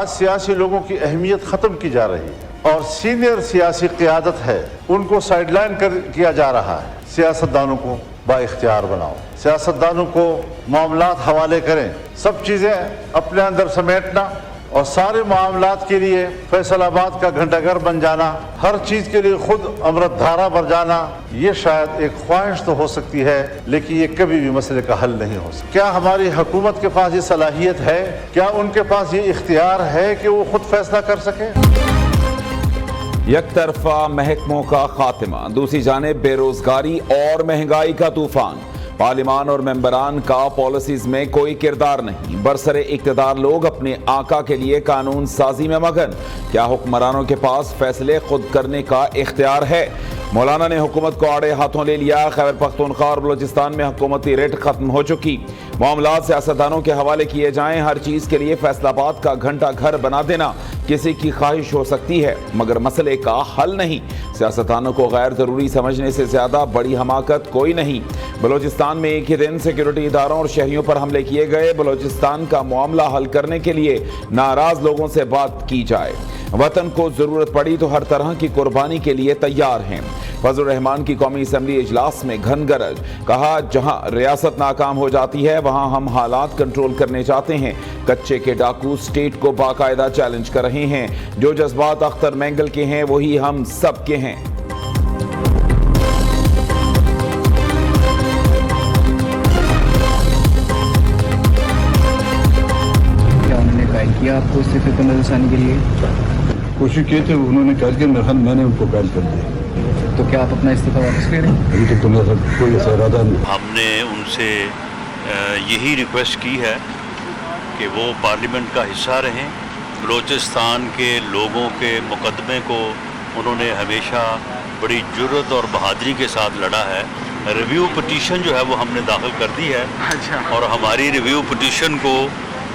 आज सियासी लोगों की अहमियत ख़त्म की जा रही है और सीनियर सियासी क़यादत है उनको साइडलाइन किया जा रहा है। सियासतदानों को बाइख्तियार बनाओ, सियासतदानों को मामलात हवाले करें, सब चीज़ें अपने अंदर समेटना और सारे मामलात के लिए फैसलाबाद का घंटाघर बन जाना, हर चीज़ के लिए खुद अमृतधारा बन जाना, ये शायद एक ख्वाहिश तो हो सकती है, लेकिन ये कभी भी मसले का हल नहीं हो सकता। क्या हमारी हुकूमत के पास ये सलाहियत है, क्या उनके पास ये इख्तियार है कि वो खुद फैसला कर सकें? एक तरफा महकमों का खात्मा, दूसरी जानिब बेरोजगारी और महंगाई का तूफान। पार्लिमान और मेंबरान का पॉलिसीज में कोई किरदार नहीं। बरसरे इक्तदार लोग अपने आका के लिए कानून साजी में मगन। क्या हुक्मरानों के पास फैसले खुद करने का इख्तियार है? मौलाना ने हुकूमत को आड़े हाथों ले लिया। खैबर पख्तूनख्वा और बलूचिस्तान में हुकूमती रेट खत्म हो चुकी। मामलात सियासतदानों के हवाले किए जाएं। हर चीज के लिए फैसलाबाद का घंटा घर बना देना किसी की ख्वाहिश हो सकती है, मगर मसले का हल नहीं। सियासतदानों को गैर जरूरी समझने से ज्यादा बड़ी हमाकत कोई नहीं। बलूचिस्तान में एक ही दिन सिक्योरिटी इदारों और शहरियों पर हमले किए गए। बलूचिस्तान का मामला हल करने के लिए नाराज लोगों से बात की जाए। वतन को जरूरत पड़ी तो हर तरह की कुर्बानी के लिए तैयार हैं। फजलुर रहमान की कौमी असम्बली इजलास में घन गरज, कहा जहां रियासत नाकाम हो जाती है वहां हम हालात कंट्रोल करने चाहते हैं। कच्चे के डाकू स्टेट को बाकायदा चैलेंज कर रहे हैं। जो जज्बात अख्तर मैंगल के हैं वही हम सब के हैं। क्या उन्होंने गाइड किया आपको इस्तीफे पर नजरसानी के लिए? कोशिश किए थे, उन्होंने गाइड किया, मैंने उनको गाइड कर दिया। तो क्या आप अपना इस्तीफा वापस ले रहे हैं? अभी तक तो मेरा कोई ऐसा इरादा नहीं। हमने उनसे यही रिक्वेस्ट की है कि वो पार्लियामेंट का हिस्सा रहें। बलूचिस्तान के लोगों के मुकदमे को उन्होंने हमेशा बड़ी जुर्रत और बहादुरी के साथ लड़ा है। रिव्यू पिटीशन जो है वो हमने दाखिल कर दी है। अच्छा। और हमारी रिव्यू पिटीशन को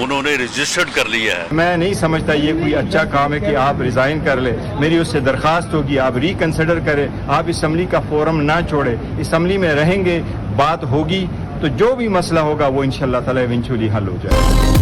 उन्होंने रजिस्टर्ड कर लिया है। मैं नहीं समझता ये कोई अच्छा काम है कि आप रिज़ाइन कर ले। मेरी उससे दरख्वास्त होगी आप रिकंसिडर करें, आप असम्बली का फोरम ना छोड़े, असम्बली में रहेंगे, बात होगी तो जो भी मसला होगा वो इंशाअल्लाह ताला इवेंचुअली हल हो जाएगा।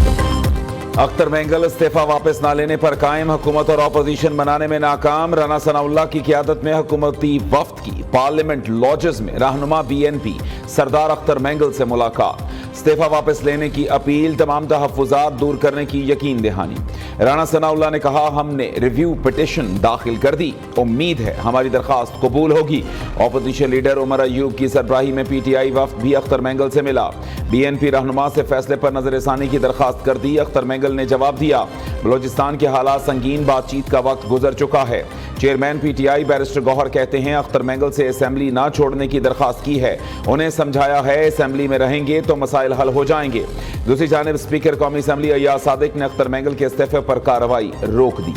अख्तर मैंगल इस्तीफा वापस ना लेने पर कायम। हुकूमत और अपोजिशन बनाने में नाकाम। राना सनाउल्लाह की क़यादत में हुकूमती वफ्द की पार्लियामेंट लॉजेस में रहनुमा BNP सरदार अख्तर मैंगल से मुलाकात। इस्तीफा वापस लेने की अपील, तमाम तहफ़्फ़ुज़ात दूर करने की यकीन दहानी। राना सनाउल्लाह ने कहा हमने रिव्यू पिटिशन दाखिल कर दी, उम्मीद है हमारी दरख्वास्त कबूल होगी। अपोजिशन लीडर उमर अयूब की सरबराही में PTI वफ्द भी अख्तर मैंगल से मिला। BNP रहनुमा से फैसले पर नजरसानी की दरख्वास्त कर दी। अख्तर मैंगल ने जवाब दिया बलूचिस्तान के हालात संगीन, बातचीत का वक्त गुजर चुका है। चेयरमैन PTI बैरिस्टर गौहर कहते हैं अख्तर मैंगल से असेंबली ना छोड़ने की दरख्वास्त की है, उन्हें समझाया है असेंबली में रहेंगे तो मसाइल हल हो जाएंगे। दूसरी जानिब स्पीकर कौमी असम्बली अय्याज सादिक ने अख्तर मैंगल के इस्तीफे पर कार्रवाई रोक दी।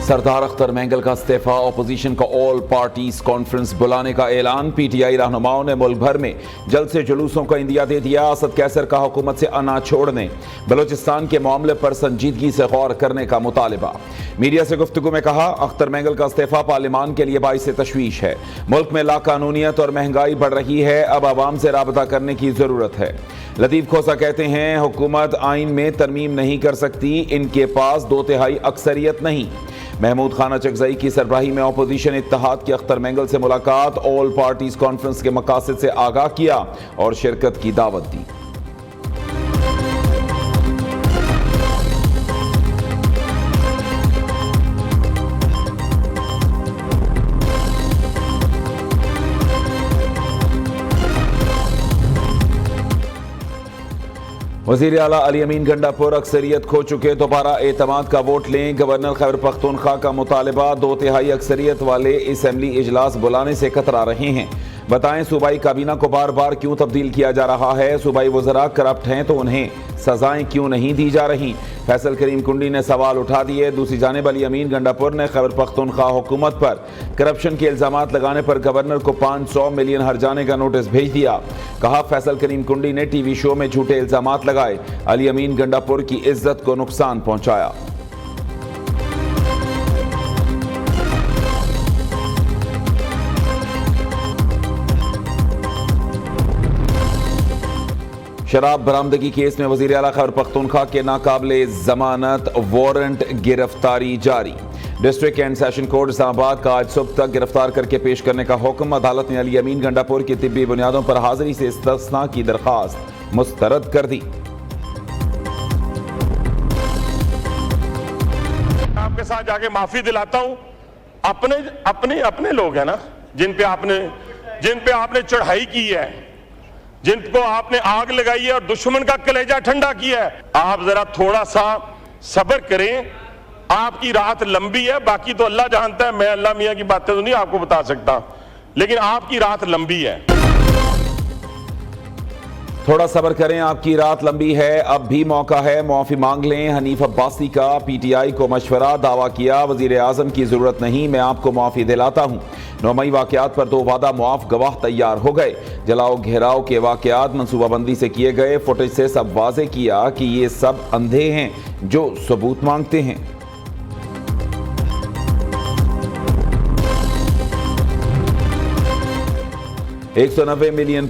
सरदार अख्तर मैंगल का इस्तीफा, अपोजिशन का ऑल पार्टीज कॉन्फ्रेंस बुलाने का ऐलान। PTI रहनुमाओं ने मुल्क भर में जल्द से जुलूसों का इंदिया दे दिया। असद कैसर का हुकूमत से अना छोड़ने, बलूचिस्तान के मामले पर संजीदगी से गौर करने का मुतालिबा। मीडिया से गुफ्तगू में कहा अख्तर मैंगल का इस्तीफा पार्लिमान के लिए बाइस तशवीश है। मुल्क में लाकानूनियत और महंगाई बढ़ रही है, अब आवाम से राबता करने की जरूरत है। लतीफ खोसा कहते हैं हुकूमत आइन में तरमीम नहीं कर सकती, इनके पास 2/3 अक्सरियत नहीं। महमूद खाना चकजई की सरबराही में अपोजिशन इत्तेहाद की अख्तर मैंगल से मुलाकात, ऑल पार्टीज कॉन्फ्रेंस के मकासद से आगाह किया और शिरकत की दावत दी। वज़ीर आला अली अमीन गंडापुर अक्सरियत खो चुके, दोबारा एतमाद का वोट लें। गवर्नर खैबर पख्तूनख्वा का मुतालबा, 2/3 अक्सरियत वाले असम्बली इजलास बुलाने से कतरा रहे हैं। बताएं सूबाई काबीना को बार बार क्यों तब्दील किया जा रहा है? सूबाई वज़रा करप्ट हैं तो उन्हें सजाएं क्यों नहीं दी जा रही? फैसल करीम कुंडी ने सवाल उठा दिए। दूसरी जानिब अली अमीन गंडापुर ने खैबर पख्तूनख्वा हुकूमत पर करप्शन के इल्जामात लगाने पर गवर्नर को 500 मिलियन हर्जाने का नोटिस भेज दिया। कहा फैसल करीम कुंडी ने TV शो में झूठे इल्जामात लगाए, अली अमीन गंडापुर की इज्जत को नुकसान पहुंचाया। शराब बरामदगी केस में वजीर आला खैबर पख्तूनख्वा के नाकाबिले जमानत वारंट गिरफ्तारी जारी। District and session court Islamabad का आज सुबह तक गिरफ्तार करके पेश करने का हुक्म। अदालत ने अली अमीन गंडापुर की तिब्बी बुनियादों पर हाजिरी से इस्तिस्ना की दरखास्त मुस्तरद कर दी। आपके साथ जाके माफी दिलाता हूं। अपने लोग हैं ना, जिन पे आपने चढ़ाई की है, जिनको आपने आग लगाई है और दुश्मन का कलेजा ठंडा किया है। आप जरा थोड़ा सा सब्र करें। आपकी रात लंबी है, बाकी तो अल्लाह जानता है। मैं अल्लाह मियां की बातें तो नहीं आपको बता सकता, लेकिन आपकी रात लंबी है। थोड़ा सब्र करें, आपकी रात लंबी है, अब भी मौका है, माफी मांग लें। हनीफ अब्बासी का पीटीआई को मशवरा, दावा किया वजीर आजम की जरूरत नहीं, मैं आपको माफी दिलाता हूं। 9 मई वाकयात पर 2 वादा मुआफ गवाह तैयार हो गए। जलाओ घेराव के वाकयात मनसूबाबंदी से किए गए। फुटेज से सब वाजे किया कि ये सब अंधे हैं जो सबूत मांगते हैं। £190 मिलियन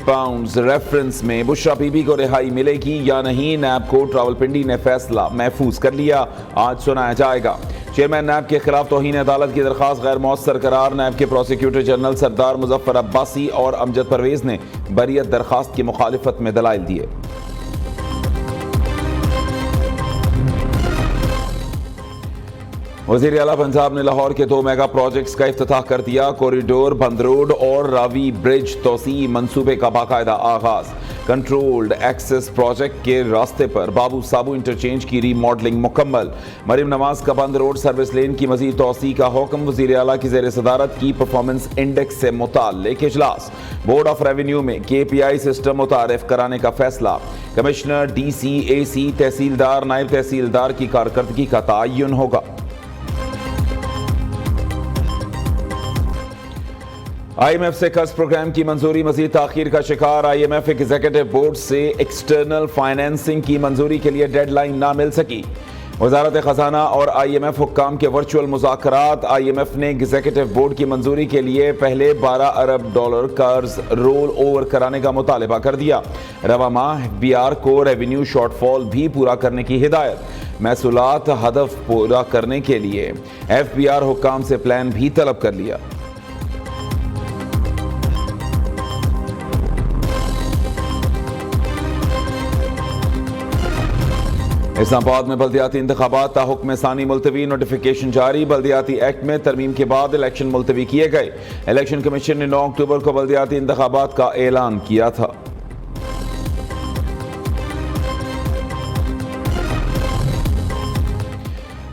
रेफरेंस में बुशरा बीबी को रिहाई मिलेगी या नहीं, नैब को रावलपिंडी ने फैसला महफूज कर लिया, आज सुनाया जाएगा। चेयरमैन नैब के खिलाफ तौहीन अदालत की दरखास्त गैर मौसर करार। नैब के प्रोसिक्यूटर जनरल सरदार मुजफ्फर अब्बासी और अमजद परवेज ने बरियत दरखास्त की मुखालिफत में दलाइल दिए। वज़ीर आला पंजाब ने लाहौर के 2 मेगा प्रोजेक्ट्स का इफ्तिताह कर दिया। कॉरिडोर, बंद रोड और रावी ब्रिज तोसी मंसूबे का बाकायदा आगाज। कंट्रोल्ड एक्सेस प्रोजेक्ट के रास्ते पर बाबू साबू इंटरचेंज की रीमॉडलिंग मुकम्मल। मरीम नवाज का बंद रोड सर्विस लेन की मजीद तोसी का हुक्म। वज़ीर आला की ज़ेर सदारत की परफॉर्मेंस इंडेक्स से मुताल्लिक इजलास। बोर्ड ऑफ रेवेन्यू में KPI सिस्टम मुतारिफ कराने का फैसला। कमिश्नर, DC, AC, तहसीलदार, नायब तहसीलदार की कारकर्दगी का तयन होगा। IMF से कर्ज प्रोग्राम की मंजूरी मजीद ताखीर का शिकार। IMF एग्जीक्यूटिव बोर्ड से एक्सटर्नल फाइनेंसिंग की मंजूरी के लिए डेडलाइन ना मिल सकी। वजारत खजाना और IMF हुक्काम के वर्चुअल मुज़ाकरात। IMF ने एग्जीक्यूटिव बोर्ड की मंजूरी के लिए पहले $12 अरब कर्ज रोल ओवर कराने का मुतालबा कर दिया। रवा माह FBR को रेवेन्यू शॉर्टफॉल भी पूरा करने की हिदायत। महसूलात हदफ पूरा करने के लिए FBR हुक्काम से प्लान भी तलब कर लिया। इस्लामाबाद में बल्दियाती इंतखाबात ता हुक्म सानी मुलतवी, नोटिफिकेशन जारी। बल्दियाती एक्ट में तरमीम के बाद इलेक्शन मुलतवी किए गए। इलेक्शन कमीशन ने 9 अक्टूबर को बल्दियाती इंतखाबात का ऐलान किया था।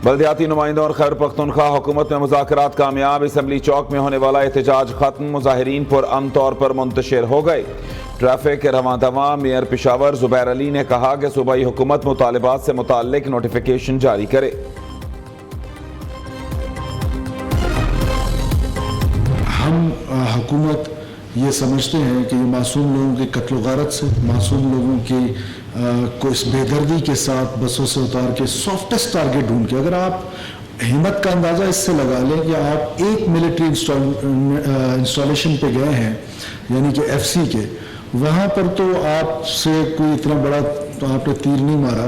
बल्दियाती नुमाइंदों और खैबर पख्तूनख्वा हुकूमत में मुज़ाकरात कामयाब। असम्बली चौक में होने वाला एहतजाज खत्म। मुजाहिरीन पुरअमन तौर पर मुंतशिर हो गए। ट्रैफिक रवां दवां। मेयर पेशावर जुबैर अली ने कहा कि सूबाई हुकूमत मुतालिबात से मुताल्लिक नोटिफिकेशन जारी करे। हम हुकूमत ये समझते हैं कि ये मासूम लोगों के कत्ल गारत से, मासूम लोगों की को इस बेदर्दी के साथ बसों से उतार के सॉफ्टेस्ट टारगेट ढूंढ के, अगर आप हिम्मत का अंदाज़ा इससे लगा लें कि आप एक मिलिट्री इंस्टॉलेशन पे गए हैं, यानी कि FC के, वहाँ पर तो आपसे कोई इतना बड़ा तो आपने तीर नहीं मारा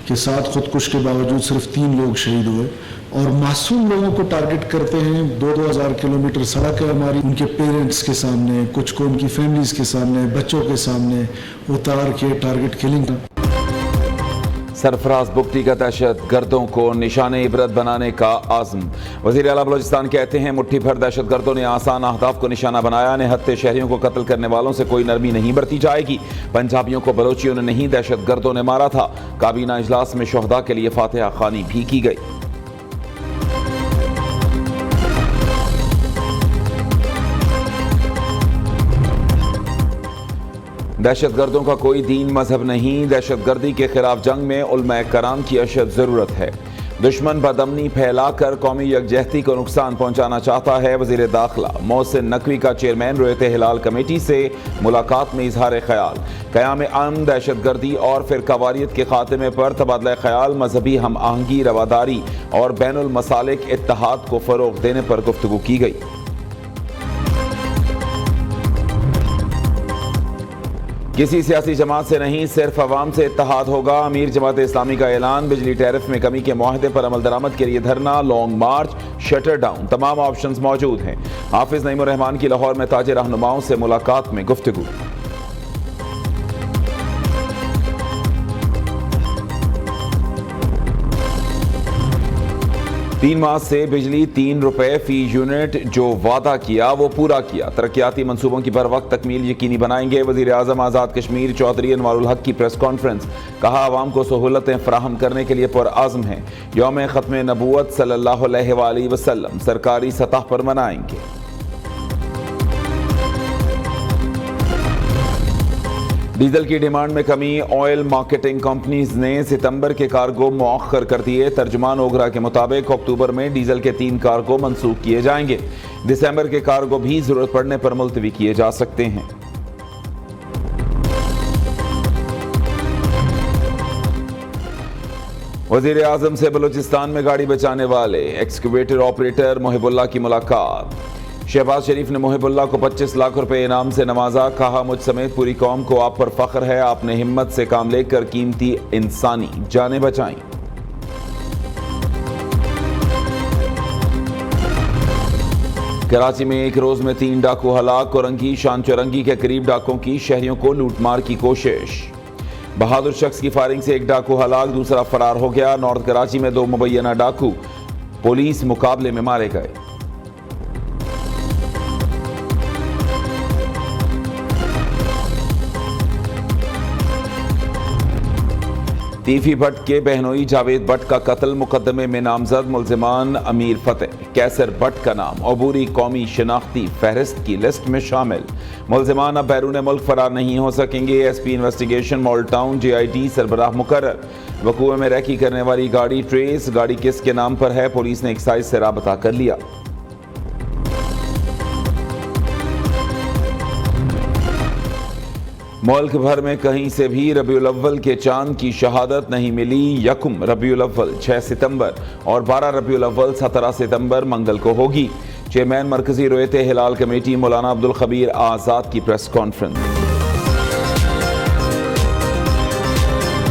कि 7 खुदकुश के बावजूद सिर्फ 3 लोग शहीद हुए, और मासूम लोगों को टारगेट करते हैं। 2-2 हज़ार किलोमीटर सड़क है हमारी, उनके पेरेंट्स के सामने, कुछ को उनकी फैमिलीज के सामने, बच्चों के सामने उतार के टारगेट किलिंग। सरफराज बुगटी का दहशत गर्दों को निशाने इबरत बनाने का आज़म। वज़ीर आला बलोचिस्तान कहते हैं मुट्ठी भर दहशत गर्दों ने आसान अहदाफ को निशाना बनाया। निहत्ते शहरियों को कत्ल करने वालों से कोई नरमी नहीं बरती जाएगी। पंजाबियों को बलोचियों ने नहीं, दहशत गर्दों ने मारा था। काबीना इजलास में शोहदा के लिए फातिहा खानी भी की गई। दहशत गर्दों का कोई दीन मजहब नहीं। दहशत गर्दी के खिलाफ जंग में उलमा कराम की अशद जरूरत है। दुश्मन बदअमनी फैलाकर कौमी यकजहती को नुकसान पहुंचाना चाहता है। वजीर दाखिला मोहसिन नकवी का चेयरमैन रोयत हिलाल कमेटी से मुलाकात में इजहार ख्याल। क़याम अमन, दहशत गर्दी और फिरकावारियत के खात्मे पर तबादला ख्याल, मजहबी हम आहंगी, रवादारी और बैनुल मसालिक इत्तेहाद को फ़रोग़ देने पर गुफ्तगू की गई। किसी सियासी जमात से नहीं, सिर्फ अवाम से इत्तेहाद होगा। अमीर जमात इस्लामी का ऐलान। बिजली टैरिफ में कमी के मुआहदे पर अमल दरामद के लिए धरना, लॉन्ग मार्च, शटर डाउन, तमाम ऑप्शंस मौजूद हैं। हाफिज नईमुर रहमान की लाहौर में ताजे रहनुमाओं से मुलाकात में गुफ्तगू। तीन माह से बिजली 3 रुपए फी यूनिट जो वादा किया वो पूरा किया। तरक्याती मंसूबों की बर वक्त तकमील यकीनी बनाएंगे। वजीर आजम आज़ाद कश्मीर चौधरी अनवारुल हक की प्रेस कॉन्फ्रेंस। कहा, आवाम को सहूलतें फराहम करने के लिए पुरआज़्म हैं। यौम ख़त्म नबूवत सल्लल्लाहु अलैहि वसल्लम सरकारी सतह पर मनाएंगे। डीजल की डिमांड में कमी। ऑयल मार्केटिंग कंपनीज ने सितंबर के कार्गो मौखर कर दिए। तर्जुमान ओगरा के मुताबिक अक्टूबर में डीजल के 3 कार्गो मंसूख किए जाएंगे। दिसंबर के कार्गो भी जरूरत पड़ने पर मुलतवी किए जा सकते हैं। वजीर आजम से बलूचिस्तान में गाड़ी बचाने वाले एक्सकवेटर ऑपरेटर मोहिबुल्लाह की मुलाकात। शहबाज शरीफ ने मोहिबुल्लाह को 25 लाख रुपए इनाम से नवाजा। कहा, मुझ समेत पूरी कौम को आप पर फख्र है। आपने हिम्मत से काम लेकर कीमती इंसानी जानें बचाई। कराची में एक रोज में 3 डाकू हलाक। कोरंगी शान चौरंगी के करीब डाकों की शहरियों को लूटमार की कोशिश। बहादुर शख्स की फायरिंग से एक डाकू हलाक, दूसरा फरार हो गया। नॉर्थ कराची में 2 मुबैना डाकू पुलिस मुकाबले में मारे गए। तीफी भट्ट के बहनोई जावेद भट्ट का कत्ल मुकदमे में नामजद मुल्जिमान अमीर फतेह कैसर भट्ट का नाम अबूरी कौमी शनाख्ती फहरिस्त की लिस्ट में शामिल। मुल्जिमान अब बैरून मुल्क फरार नहीं हो सकेंगे। SP investigation model town JIT सरबराह मुकर्रर। वकूए में रैकी करने वाली गाड़ी ट्रेस। गाड़ी किसके नाम पर है, पुलिस ने एक्साइज से राबता कर लिया। मुल्क भर में कहीं से भी रबीउल अव्वल के चांद की शहादत नहीं मिली। यकुम रबीउल अव्वल 6 सितंबर और 12 रबीउल अव्वल 17 सितंबर मंगल को होगी। चेयरमैन मरकजी रोयत हिलाल कमेटी मौलाना अब्दुल खबीर आज़ाद की प्रेस कॉन्फ्रेंस।